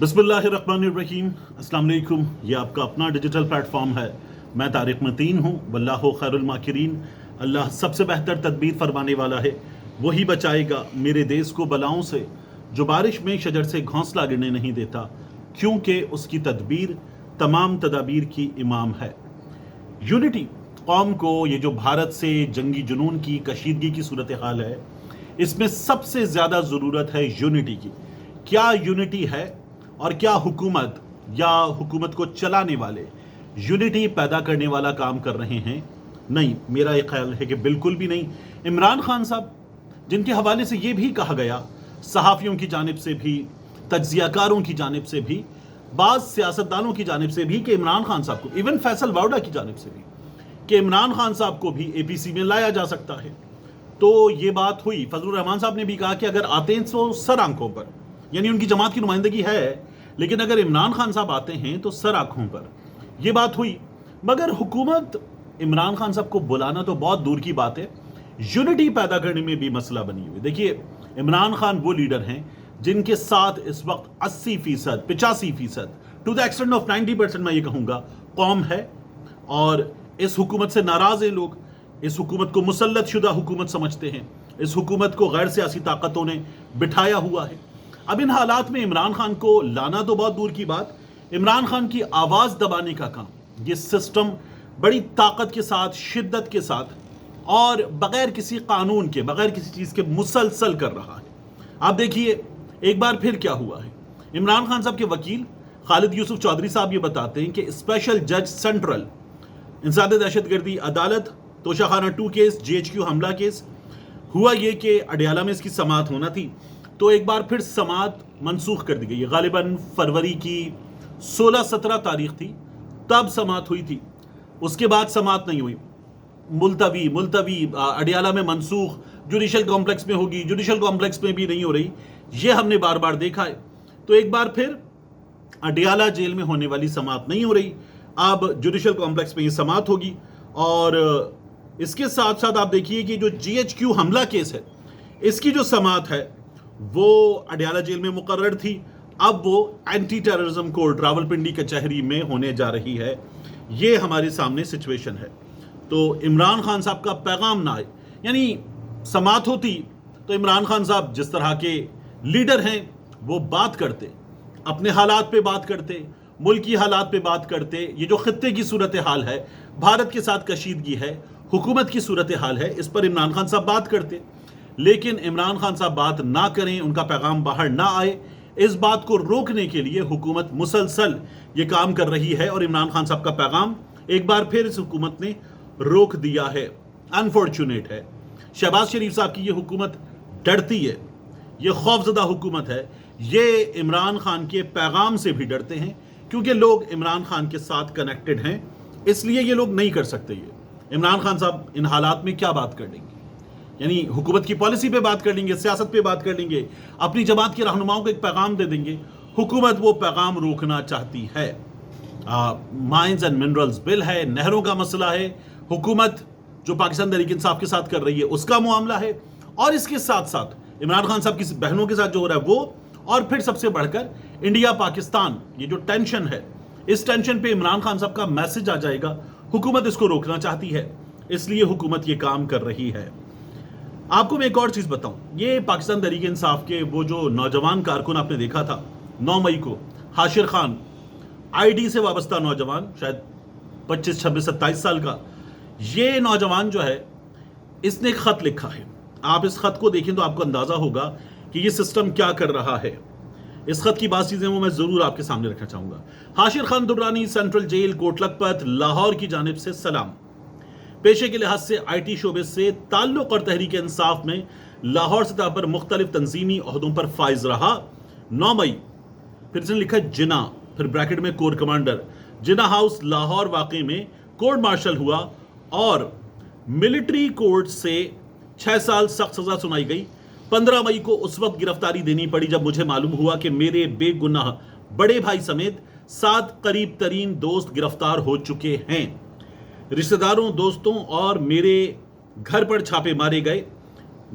बिस्मिल्लाहिर्रहमानिर्रहीम। अस्सलाम वालेकुम। ये आपका अपना डिजिटल प्लेटफॉर्म है। मैं तारिक मतीन हूँ। वल्लाहु खैरुल माकिरीन। अल्लाह सबसे बेहतर तदबीर फरमाने वाला है। वही बचाएगा मेरे देश को बलाओं से, जो बारिश में शजर से घोंसला गिरने नहीं देता, क्योंकि उसकी तदबीर तमाम तदाबीर की इमाम है। यूनिटी कौम को, ये जो भारत से जंगी जुनून की कशीदगी की सूरत हाल है, इसमें सबसे ज़्यादा ज़रूरत है यूनिटी की। क्या यूनिटी है और क्या हुकूमत या हुकूमत को चलाने वाले यूनिटी पैदा करने वाला काम कर रहे हैं? नहीं, मेरा ये ख्याल है कि बिल्कुल भी नहीं। इमरान खान साहब, जिनके हवाले से ये भी कहा गया सहाफ़ियों की जानिब से भी, तज्ज़ियाकारों की जानिब से भी, बाज़ सियासतदानों की जानिब से भी, कि इमरान खान साहब को, इवन फैसल वाउडा की जानिब से भी, कि इमरान खान साहब को भी एपीसी में लाया जा सकता है। तो ये बात हुई। फजलुर रहमान साहब ने भी कहा कि अगर आते हैं तो सर आंखों पर, यानी उनकी जमात की नुमाइंदगी है, लेकिन अगर इमरान खान साहब आते हैं तो सर आंखों पर। ये बात हुई। मगर हुकूमत इमरान खान साहब को बुलाना तो बहुत दूर की बात है, यूनिटी पैदा करने में भी मसला बनी हुई। देखिए, इमरान खान वो लीडर हैं जिनके साथ इस वक्त 80%, 85%, टू द एक्सटेंट ऑफ 90% मैं ये कहूँगा, कौम है। और इस हुकूमत से नाराज़ हैं लोग। इस हुकूमत को मुसल्लत शुदा हुकूमत समझते हैं। इस हुकूमत को गैर सियासी ताकतों ने बिठाया हुआ है। अब इन हालात में इमरान खान को लाना तो बहुत दूर की बात, इमरान खान की आवाज़ दबाने का काम ये सिस्टम बड़ी ताकत के साथ, शिद्दत के साथ और बग़ैर किसी कानून के, बग़ैर किसी चीज़ के मुसलसल कर रहा है। आप देखिए, एक बार फिर क्या हुआ है। इमरान खान साहब के वकील खालिद यूसुफ चौधरी साहब ये बताते हैं कि स्पेशल जज सेंट्रल इंसदाद दहशतगर्दी अदालत, तोशाखाना 2 केस, GHQ हमला केस, हुआ ये कि अडियाला में इसकी समाअत होना थी, तो एक बार फिर समाअत मनसूख कर दी गई। गालिबन फरवरी की 16-17 तारीख थी, तब समाअत हुई थी। उसके बाद समाअत नहीं हुई। मुलतवी अडियाला में मनसूख, जुडिशल कॉम्प्लेक्स में होगी, जुडिशल कॉम्प्लेक्स में भी नहीं हो रही। ये हमने बार बार देखा है। तो एक बार फिर अडियाला जेल में होने वाली समाअत नहीं हो रही, अब जुडिशल कॉम्प्लेक्स में ये समाअत होगी। और इसके साथ साथ आप देखिए कि जो GHQ हमला केस है, इसकी जो समाअत है वो अडियाला जेल में मुकर्रर थी, अब वो एंटी टेररिज्म कोर्ट रावलपिंडी कचहरी में होने जा रही है। ये हमारे सामने सिचुएशन है। तो इमरान खान साहब का पैगाम ना आए, यानी समाअत होती तो इमरान खान साहब जिस तरह के लीडर हैं वो बात करते, अपने हालात पे बात करते, मुल्की हालात पे बात करते। ये जो खित्ते की सूरत हाल है, भारत के साथ कशीदगी है, हुकूमत की सूरत हाल है, इस पर इमरान खान साहब बात करते। लेकिन इमरान खान साहब बात ना करें, उनका पैगाम बाहर ना आए, इस बात को रोकने के लिए हुकूमत मुसलसल ये काम कर रही है। और इमरान खान साहब का पैगाम एक बार फिर इस हुकूमत ने रोक दिया है। अनफॉर्चुनेट है। शहबाज शरीफ साहब की ये हुकूमत डरती है, ये खौफजदा हुकूमत है। ये इमरान खान के पैगाम से भी डरते हैं, क्योंकि लोग इमरान खान के साथ कनेक्टेड हैं, इसलिए ये लोग नहीं कर सकते। ये इमरान खान साहब इन हालात में क्या बात कर लेंगे? यानी हुकूमत की पॉलिसी पे बात कर लेंगे, सियासत पे बात कर लेंगे, अपनी जमात के रहनुमाओं को एक पैगाम दे देंगे। हुकूमत वो पैगाम रोकना चाहती है। माइंस एंड मिनरल्स बिल है, नहरों का मसला है, हुकूमत जो पाकिस्तान तहरीक इंसाफ के साथ कर रही है उसका मामला है, और इसके साथ साथ इमरान खान साहब की बहनों के साथ जो हो रहा है वो, और फिर सबसे बढ़कर इंडिया पाकिस्तान, ये जो टेंशन है, इस टेंशन पे इमरान खान साहब का मैसेज आ जाएगा। हुकूमत इसको रोकना चाहती है, इसलिए हुकूमत ये काम कर रही है। आपको मैं एक और चीज़ बताऊं, ये पाकिस्तान तहरीक इंसाफ के वो जो नौजवान कारकुन आपने देखा था 9 मई को, हाशिर खान, ID से वाबस्ता नौजवान, शायद 25, 26, 27 साल का, ये नौजवान जो है, इसने एक ख़त लिखा है। आप इस ख़त को देखें तो आपको अंदाज़ा होगा कि ये सिस्टम क्या कर रहा है। इस ख़त की बात चीज़ें वो मैं ज़रूर आपके सामने रखना चाहूँगा। हाशिर खान दुर्रानी, सेंट्रल जेल, कोट लखपत, लाहौर की जानिब से सलाम। पेशे के लिहाज से IT शोबे से ताल्लुक़ और तहरीक इंसाफ में लाहौर सतह पर मुख्तलिफ तंजीमी ओहदों पर फाइज रहा। 9 मई, फिर इसने लिखा जिना, फिर ब्रैकेट में कोर कमांडर, जिना हाउस लाहौर वाक़े में कोर्ट मार्शल हुआ और मिलिट्री कोर्ट से 6 साल सख्त सज़ा सुनाई गई। 15 मई को उस वक्त गिरफ्तारी देनी पड़ी जब मुझे मालूम हुआ कि मेरे बेगुनाह बड़े भाई समेत 7 करीब तरीन दोस्त गिरफ्तार हो चुके हैं। रिश्तेदारों, दोस्तों और मेरे घर पर छापे मारे गए,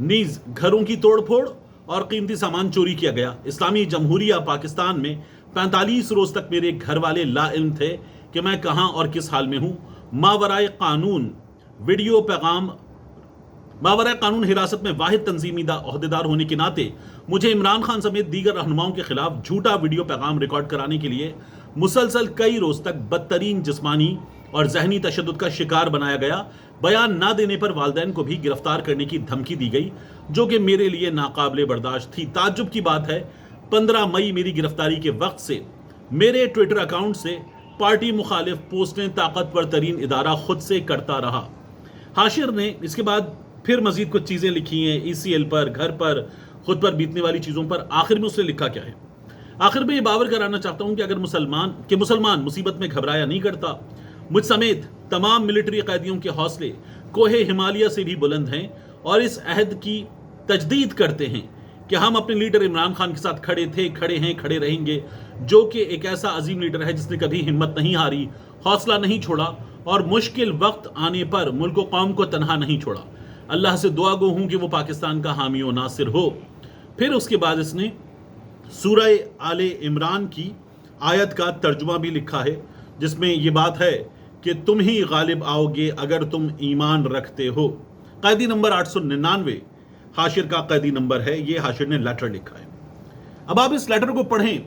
नीज घरों की तोड़फोड़ اور قیمتی سامان چوری کیا گیا۔ اسلامی جمہوریہ پاکستان میں 45 روز تک میرے گھر والے لا علم تھے کہ میں کہاں اور کس حال میں ہوں۔ ماورائے قانون حراست میں واحد تنظیمی عہدیدار ہونے کے ناطے مجھے عمران خان سمیت دیگر رہنماؤں کے خلاف جھوٹا ویڈیو پیغام ریکارڈ کرانے کے لیے مسلسل کئی روز تک بدترین جسمانی اور ذہنی تشدد کا شکار بنایا گیا۔ بیان نہ دینے پر والدین کو بھی گرفتار کرنے کی دھمکی دی گئی، جو کہ میرے لیے ناقابل برداشت تھی۔ تعجب کی بات ہے 15 مئی میری گرفتاری کے وقت سے میرے ٹویٹر اکاؤنٹ سے پارٹی مخالف پوسٹیں طاقتور ترین ادارہ خود سے کرتا رہا۔ حاشر نے اس کے بعد پھر مزید کچھ چیزیں لکھی ہیں ECL پر، گھر پر، خود پر بیتنے والی چیزوں پر۔ آخر میں اس نے لکھا کیا ہے؟ آخر میں یہ باور کرانا چاہتا ہوں کہ اگر مسلمان مصیبت میں گھبرایا نہیں کرتا، مجھ سمیت تمام ملٹری قیدیوں کے حوصلے کوہ ہمالیہ سے بھی بلند ہیں اور اس عہد کی تجدید کرتے ہیں کہ ہم اپنے لیڈر عمران خان کے ساتھ کھڑے تھے، کھڑے ہیں، کھڑے رہیں گے، جو کہ ایک ایسا عظیم لیڈر ہے جس نے کبھی ہمت نہیں ہاری، حوصلہ نہیں چھوڑا اور مشکل وقت آنے پر ملک و قوم کو تنہا نہیں چھوڑا۔ اللہ سے دعا گو ہوں کہ وہ پاکستان کا حامی و ناصر ہو۔ پھر اس کے بعد اس نے سورہ آل عمران کی آیت کا ترجمہ بھی لکھا ہے، جس میں یہ بات ہے کہ تم ہی غالب آؤ گے اگر تم ایمان رکھتے ہو۔ قیدی نمبر 899 حاشر کا قیدی نمبر ہے، یہ حاشر نے لیٹر لکھا ہے۔ اب آپ اس لیٹر کو پڑھیں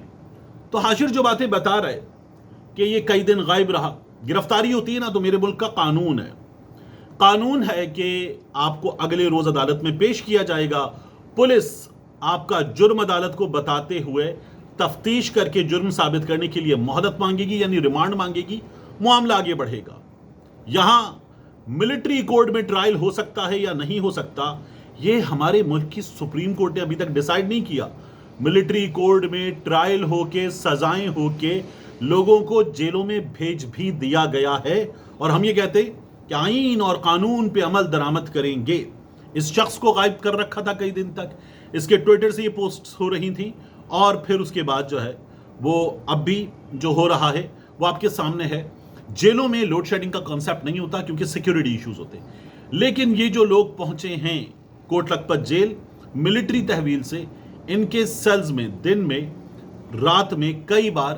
تو حاشر جو باتیں بتا رہے کہ یہ کئی دن غائب رہا، گرفتاری ہوتی ہے نا تو میرے ملک کا قانون ہے کہ آپ کو اگلے روز عدالت میں پیش کیا جائے گا۔ پولیس آپ کا جرم عدالت کو بتاتے ہوئے تفتیش کر کے جرم ثابت کرنے کے لیے مہلت مانگے گی، یعنی ریمانڈ مانگے گی، معاملہ آگے بڑھے گا۔ یہاں ملٹری کورٹ میں ٹرائل ہو سکتا ہے یا نہیں ہو سکتا، یہ ہمارے ملک کی سپریم کورٹ نے ابھی تک ڈیسائیڈ نہیں کیا۔ ملٹری کورٹ میں ٹرائل ہو کے، سزائیں ہو کے لوگوں کو جیلوں میں بھیج بھی دیا گیا ہے، اور ہم یہ کہتے کہ آئین اور قانون پہ عمل درآمد کریں گے۔ اس شخص کو غائب کر رکھا تھا کئی دن تک، اس کے ٹویٹر سے یہ پوسٹس ہو رہی تھیں، اور پھر اس کے بعد جو ہے وہ اب بھی جو ہو رہا ہے وہ آپ کے سامنے ہے۔ جیلوں میں لوڈ شیڈنگ کا کانسیپٹ نہیں ہوتا کیونکہ سیکیورٹی ایشوز ہوتے ہیں، لیکن یہ جو لوگ پہنچے ہیں کوٹ لکھپت جیل ملٹری تحویل سے، ان کے سیلز میں دن میں، رات میں کئی بار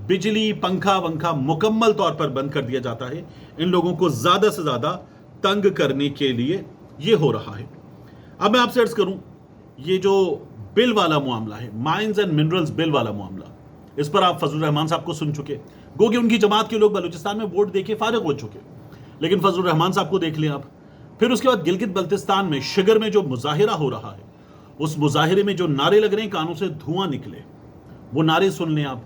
بجلی، پنکھا ونکھا مکمل طور پر بند کر دیا جاتا ہے، ان لوگوں کو زیادہ سے زیادہ تنگ کرنے کے لیے یہ ہو رہا ہے۔ اب میں آپ سے عرض کروں، یہ جو بل والا معاملہ ہے، مائنز اینڈ منرلز بل والا معاملہ، اس پر آپ فضل الرحمان صاحب کو سن چکے، گو کہ ان کی جماعت کے لوگ بلوچستان میں ووٹ دے کے فارغ ہو چکے، لیکن فضل الرحمان صاحب کو دیکھ لیں آپ۔ پھر اس کے بعد گلگت بلتستان میں شگر میں جو مظاہرہ ہو رہا ہے، اس مظاہرے میں جو نعرے لگ رہے ہیں، کانوں سے دھواں نکلے، وہ نعرے سن لیں آپ۔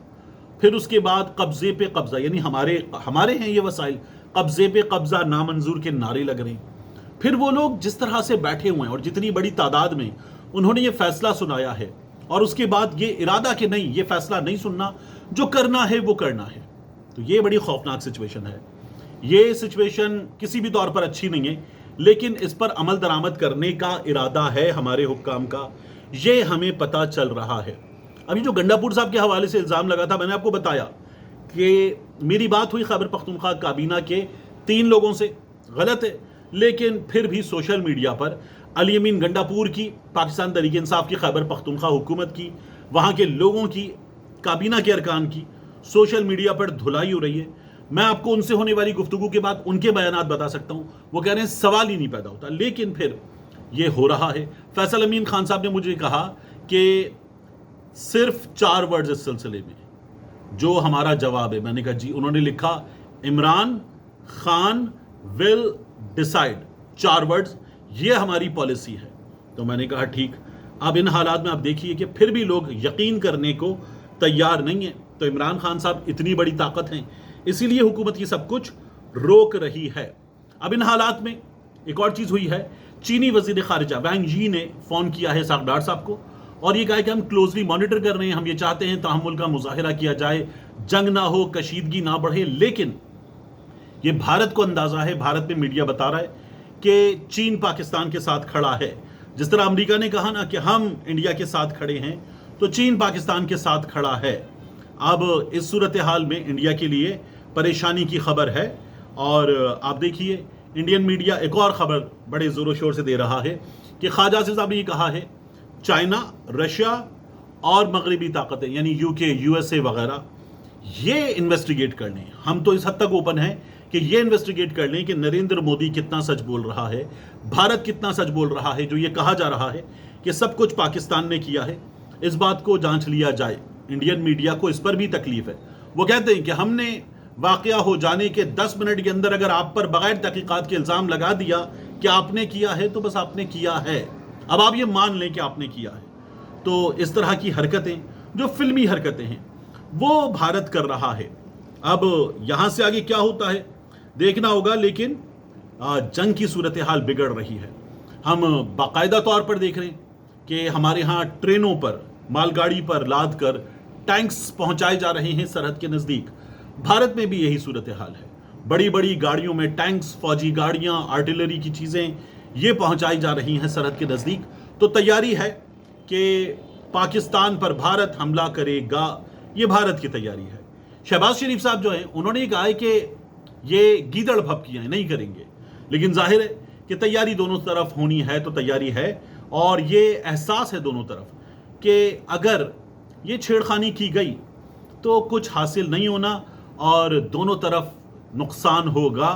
پھر اس کے بعد قبضے پہ قبضہ، یعنی ہمارے ہیں یہ وسائل، قبضے پہ قبضہ نامنظور کے نعرے لگ رہے ہیں۔ پھر وہ لوگ جس طرح سے بیٹھے ہوئے ہیں اور جتنی بڑی تعداد میں انہوں نے یہ فیصلہ سنایا ہے، اور اس کے بعد یہ ارادہ کہ نہیں، یہ فیصلہ نہیں سننا، جو کرنا ہے وہ کرنا ہے، تو یہ بڑی خوفناک سچویشن ہے۔ یہ سچویشن کسی بھی طور پر اچھی نہیں ہے، لیکن اس پر عمل درآمد کرنے کا ارادہ ہے ہمارے حکام کا، یہ ہمیں پتہ چل رہا ہے۔ ابھی جو گنڈا پور صاحب کے حوالے سے الزام لگا تھا، میں نے آپ کو بتایا کہ میری بات ہوئی خیبر پختونخوا کابینہ کے 3 لوگوں سے، غلط ہے، لیکن پھر بھی سوشل میڈیا پر علی امین گنڈا پور کی، پاکستان تحریک انصاف کی، خیبر پختونخوا حکومت کی، وہاں کے لوگوں کی، کابینہ کے ارکان کی سوشل میڈیا پر دھلائی ہو رہی ہے۔ میں آپ کو ان سے ہونے والی گفتگو کے بعد ان کے بیانات بتا سکتا ہوں، وہ کہہ رہے ہیں سوال ہی نہیں پیدا ہوتا، لیکن پھر یہ ہو رہا ہے۔ فیصل امین خان صاحب نے مجھے کہا کہ صرف 4 ورڈز اس سلسلے میں جو ہمارا جواب ہے، میں نے کہا جی، انہوں نے لکھا عمران خان ول ڈیسائیڈ، 4 ورڈز، یہ ہماری پالیسی ہے۔ تو میں نے کہا ٹھیک۔ اب ان حالات میں آپ دیکھیے کہ پھر بھی لوگ یقین کرنے کو تیار نہیں ہیں، تو عمران خان صاحب اتنی بڑی طاقت ہیں، اسی لیے حکومت یہ سب کچھ روک رہی ہے۔ اب ان حالات میں ایک اور چیز ہوئی ہے، چینی وزیر خارجہ وانگ یی نے فون کیا ہے ساکھ ڈار صاحب کو اور یہ کہا کہ ہم کلوزلی مانیٹر کر رہے ہیں، ہم یہ چاہتے ہیں تحمل کا مظاہرہ کیا جائے، جنگ نہ ہو، کشیدگی نہ بڑھے، لیکن یہ بھارت کو اندازہ ہے، بھارت میں میڈیا بتا رہا ہے کہ چین پاکستان کے ساتھ کھڑا ہے۔ جس طرح امریکہ نے کہا نا کہ ہم انڈیا کے ساتھ کھڑے ہیں، تو چین پاکستان کے ساتھ کھڑا ہے۔ اب اس صورتحال میں انڈیا کے لیے پریشانی کی خبر ہے، اور آپ دیکھیے انڈین میڈیا ایک اور خبر بڑے زور و شور سے دے رہا ہے کہ خواجہ آصف صاحب نے یہ کہا ہے चाइना, रशिया और मगरबी ताकतें यानी यूके, यूएसए वगैरह ये इन्वेस्टिगेट कर लें। हम तो इस हद तक ओपन है कि ये इन्वेस्टिगेट कर लें कि नरेंद्र मोदी कितना सच बोल रहा है, भारत कितना सच बोल रहा है। जो ये कहा जा रहा है कि सब कुछ पाकिस्तान ने किया है, इस बात को जांच लिया जाए। इंडियन मीडिया को इस पर भी तकलीफ है। वो कहते हैं कि हमने वाकया हो जाने के 10 मिनट के अंदर अगर आप पर बगैर तहकीकात के इल्ज़ाम लगा दिया कि आपने किया है, तो बस आपने किया है, अब आप ये मान लें कि आपने किया है। तो इस तरह की हरकतें, जो फिल्मी हरकतें हैं, वो भारत कर रहा है। अब यहाँ से आगे क्या होता है देखना होगा, लेकिन जंग की सूरत हाल बिगड़ रही है। हम बाकायदा तौर पर देख रहे हैं कि हमारे यहाँ ट्रेनों पर, मालगाड़ी पर लाद कर टैंक्स पहुंचाए जा रहे हैं सरहद के नज़दीक। भारत में भी यही सूरत हाल है। बड़ी बड़ी गाड़ियों में टैंक्स, फौजी गाड़ियां, आर्टिलरी की चीज़ें ये पहुंचाई जा रही हैं सरहद के नज़दीक। तो तैयारी है कि पाकिस्तान पर भारत हमला करेगा, ये भारत की तैयारी है। शहबाज शरीफ साहब जो हैं, उन्होंने कहा है कि ये गीदड़ भपकियां हैं, नहीं करेंगे, लेकिन जाहिर है कि तैयारी दोनों तरफ होनी है, तो तैयारी है। और ये एहसास है दोनों तरफ कि अगर ये छेड़खानी की गई तो कुछ हासिल नहीं होना और दोनों तरफ नुकसान होगा,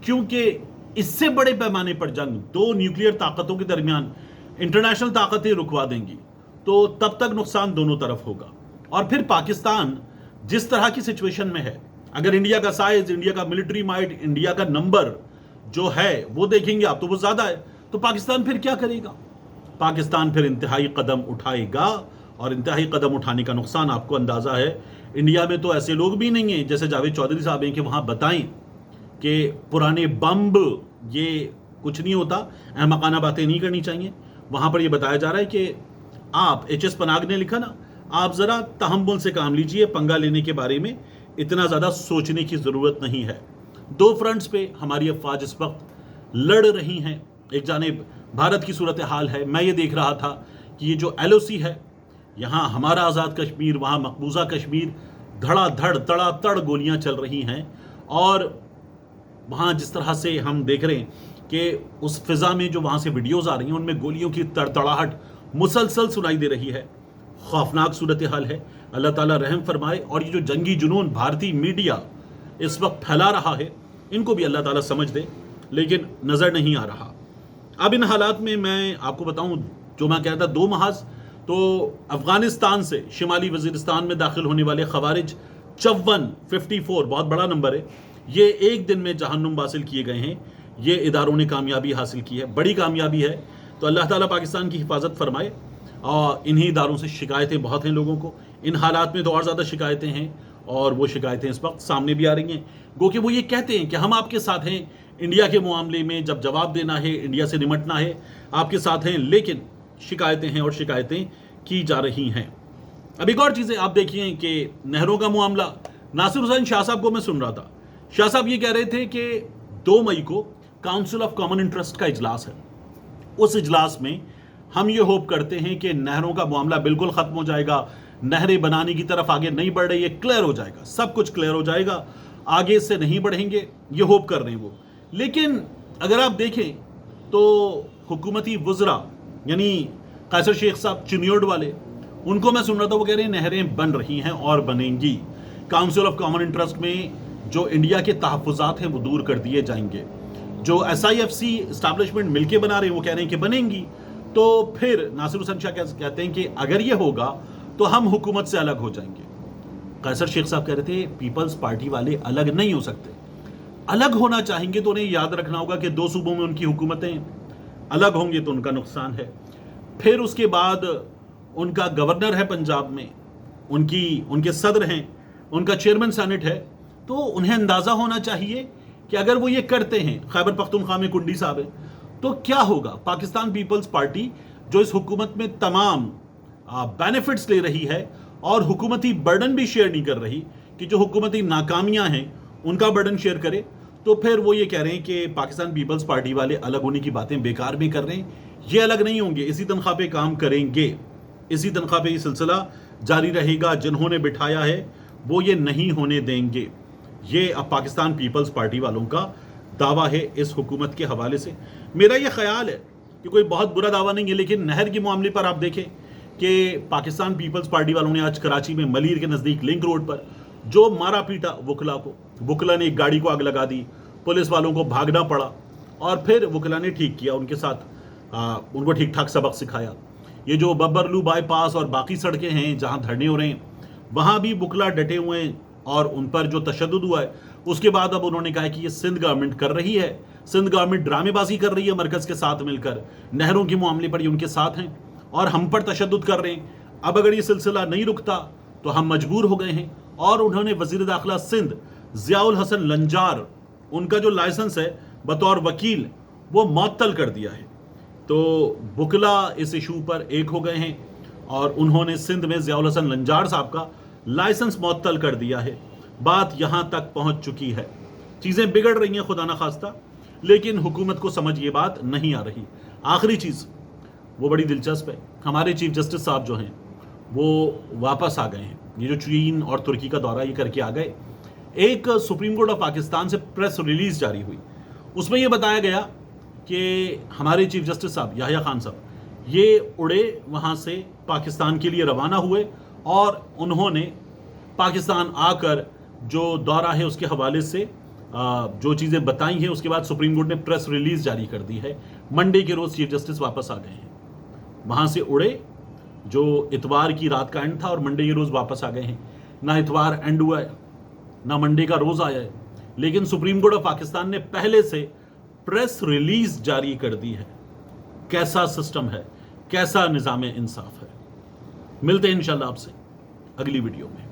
क्योंकि इससे बड़े पैमाने पर जंग दो न्यूक्लियर ताकतों के दरमियान इंटरनेशनल ताकतें रुकवा देंगी, तो तब तक नुकसान दोनों तरफ होगा। और फिर पाकिस्तान जिस तरह की सिचुएशन में है, अगर इंडिया का साइज, इंडिया का मिलिट्री माइट, इंडिया का नंबर जो है वो देखेंगे आप, तो वो ज्यादा है, तो पाकिस्तान फिर क्या करेगा? पाकिस्तान फिर इंतहाई कदम उठाएगा, और इंतहाई कदम उठाने का नुकसान आपको अंदाजा है। इंडिया में तो ऐसे लोग भी नहीं हैं जैसे जावेद चौधरी साहब हैं कि वहां बताएं कि पुराने बम्ब ये कुछ नहीं होता, अहमकाना बातें नहीं करनी चाहिए। वहां पर ये बताया जा रहा है कि आप, एच.एस. पनाग ने लिखा ना, आप जरा तहम्मुल से काम लीजिए, पंगा लेने के बारे में इतना ज्यादा सोचने की जरूरत नहीं है। दो फ्रंट्स पे हमारी अफवाज इस वक्त लड़ रही हैं। एक जानिब भारत की सूरत हाल है, मैं ये देख रहा था कि ये जो LOC है, यहाँ हमारा आज़ाद कश्मीर, वहाँ मकबूजा कश्मीर, धड़ाधड़ तड़ातड़ गोलियाँ चल रही हैं। और वहाँ जिस तरह से हम देख रहे हैं कि उस फिज़ा में जो वहाँ से वीडियोस आ रही हैं, उनमें गोलियों की तड़तड़ाहट मुसलसल सुनाई दे रही है। खौफनाक सूरत हाल है, अल्लाह ताला रहम फरमाए। और ये जो जंगी जुनून भारतीय मीडिया इस वक्त फैला रहा है, इनको भी अल्लाह ताला समझ दे, लेकिन नज़र नहीं आ रहा। अब इन हालात में मैं आपको बताऊं, जो मैं कह रहा था, 2 महाज, तो अफगानिस्तान से शिमाली वजीरिस्तान में दाखिल होने वाले खवारिज 54 बहुत बड़ा नंबर है, ये एक दिन में जहन्नुम हासिल किए गए हैं। ये इदारों ने कामयाबी हासिल की है, बड़ी कामयाबी है। तो अल्लाह ताला पाकिस्तान की हिफाजत फरमाए। और इन्हीं इदारों से शिकायतें बहुत हैं लोगों को, इन हालात में तो और ज़्यादा शिकायतें हैं, और वो शिकायतें इस वक्त सामने भी आ रही हैं। गो कि वो ये कहते हैं कि हम आपके साथ हैं, इंडिया के मामले में जब जवाब देना है, इंडिया से निमटना है, आपके साथ हैं, लेकिन शिकायतें हैं और शिकायतें की जा रही हैं। अब एक और चीज़ें आप देखिए कि नहरों का मामला, नासिर हुसैन शाह साहब को मैं सुन रहा था, शाह साहब ये कह रहे थे कि 2 मई को काउंसिल ऑफ कॉमन इंटरेस्ट का इजलास है। उस इजलास में हम ये होप करते हैं कि नहरों का मामला बिल्कुल ख़त्म हो जाएगा, नहरें बनाने की तरफ आगे नहीं बढ़ रही है, क्लियर हो जाएगा, सब कुछ क्लियर हो जाएगा, आगे से नहीं बढ़ेंगे, ये होप कर रहे हैं वो। लेकिन अगर आप देखें तो हुकूमती वज़रा यानी कैसर शेख साहब चिन्योड वाले, उनको मैं सुन रहा था, वो कह रहे हैं नहरें बन रही हैं और बनेंगी। काउंसिल ऑफ कॉमन इंटरेस्ट में जो इंडिया के तहफ़्फ़ुज़ात हैं वो दूर कर दिए जाएंगे। जो SIFC इस्टेब्लिशमेंट मिलके बना रहे हैं वो कह रहे हैं कि बनेंगी। तो फिर नासिर हुसैन शाह कहते हैं कि अगर ये होगा तो हम हुकूमत से अलग हो जाएंगे। कैसर शेख साहब कह रहे थे पीपल्स पार्टी वाले अलग नहीं हो सकते, अलग होना चाहेंगे तो उन्हें याद रखना होगा कि 2 सूबों में उनकी हुकूमतें, अलग होंगे तो उनका नुकसान है। फिर उसके बाद उनका गवर्नर है पंजाब में, उनके सदर हैं, उनका चेयरमैन सेनेट है, तो उन्हें अंदाज़ा होना चाहिए कि अगर वो ये करते हैं, खैबर पख्तूनख्वा में कुंडी साहब है, तो क्या होगा। पाकिस्तान पीपल्स पार्टी जो इस हुकूमत में तमाम बेनिफिट्स ले रही है और हुकूमती बर्डन भी शेयर नहीं कर रही, कि जो हुकूमती नाकामियां हैं उनका बर्डन शेयर करे, तो फिर वो ये कह रहे हैं कि पाकिस्तान पीपल्स पार्टी वाले अलग होने की बातें बेकार भी कर रहे हैं। ये अलग नहीं होंगे, इसी तनख्वाह पे काम करेंगे, इसी तनख्वाह पे ये सिलसिला जारी रहेगा। जिन्होंने बिठाया है वो ये नहीं होने देंगे। ये अब पाकिस्तान पीपल्स पार्टी वालों का दावा है इस हुकूमत के हवाले से। मेरा ये ख्याल है कि कोई बहुत बुरा दावा नहीं है, लेकिन नहर के मामले पर आप देखें कि पाकिस्तान पीपल्स पार्टी वालों ने आज कराची में मलीर के नज़दीक लिंक रोड पर जो मारा पीटा वकला को, वकला ने एक गाड़ी को आग लगा दी, पुलिस वालों को भागना पड़ा और फिर वकला ने ठीक किया, उनके साथ उनको ठीक ठाक सबक सिखाया। ये जो बब्बरलू बाईपास और बाकी सड़कें हैं जहाँ धरने हो रहे हैं, वहाँ भी वकला डटे हुए हैं और उन पर जो तशद्दुद हुआ है उसके बाद अब उन्होंने कहा कि ये सिंध गवर्नमेंट कर रही है, सिंध गवर्नमेंट ड्रामेबाजी कर रही है मरकज़ के साथ मिलकर, नहरों के मामले पर ये उनके साथ हैं और हम पर तशद्दुद कर रहे हैं। अब अगर ये सिलसिला नहीं रुकता तो हम मजबूर हो गए हैं। और उन्होंने वज़ीर दाखिला सिंध ज़ियाउल हसन लंजार, उनका जो लाइसेंस है बतौर वकील वो मुअत्तल कर दिया है। तो वकला इस इशू पर एक हो गए हैं और उन्होंने सिंध में ज़ियाउल हसन लंजार साहब का लाइसेंस मुअत्तल कर दिया है। बात यहाँ तक पहुँच चुकी है, चीज़ें बिगड़ रही हैं खुदा न खास्ता, लेकिन हुकूमत को समझ ये बात नहीं आ रही। आखिरी चीज़ वो बड़ी दिलचस्प है, हमारे चीफ जस्टिस साहब जो हैं वो वापस आ गए हैं। ये जो चीन और तुर्की का दौरा ये करके आ गए, एक सुप्रीम कोर्ट ऑफ पाकिस्तान से प्रेस रिलीज़ जारी हुई, उसमें ये बताया गया कि हमारे चीफ जस्टिस साहब याहिया खान साहब ये उड़े वहाँ से पाकिस्तान के लिए रवाना हुए और उन्होंने पाकिस्तान आकर जो दौरा है उसके हवाले से जो चीज़ें बताई हैं, उसके बाद सुप्रीम कोर्ट ने प्रेस रिलीज़ जारी कर दी है। मंडे के रोज़ चीफ जस्टिस वापस आ गए हैं, वहाँ से उड़े, जो इतवार की रात का एंड था और मंडे के रोज़ वापस आ गए हैं। ना इतवार एंड हुआ है, ना मंडे का रोज़ आया है, लेकिन सुप्रीम कोर्ट ऑफ पाकिस्तान ने पहले से प्रेस रिलीज़ जारी कर दी है। कैसा सिस्टम है, कैसा निज़ाम इंसाफ है। मिलते हैं इंशाल्लाह आपसे अगली वीडियो में।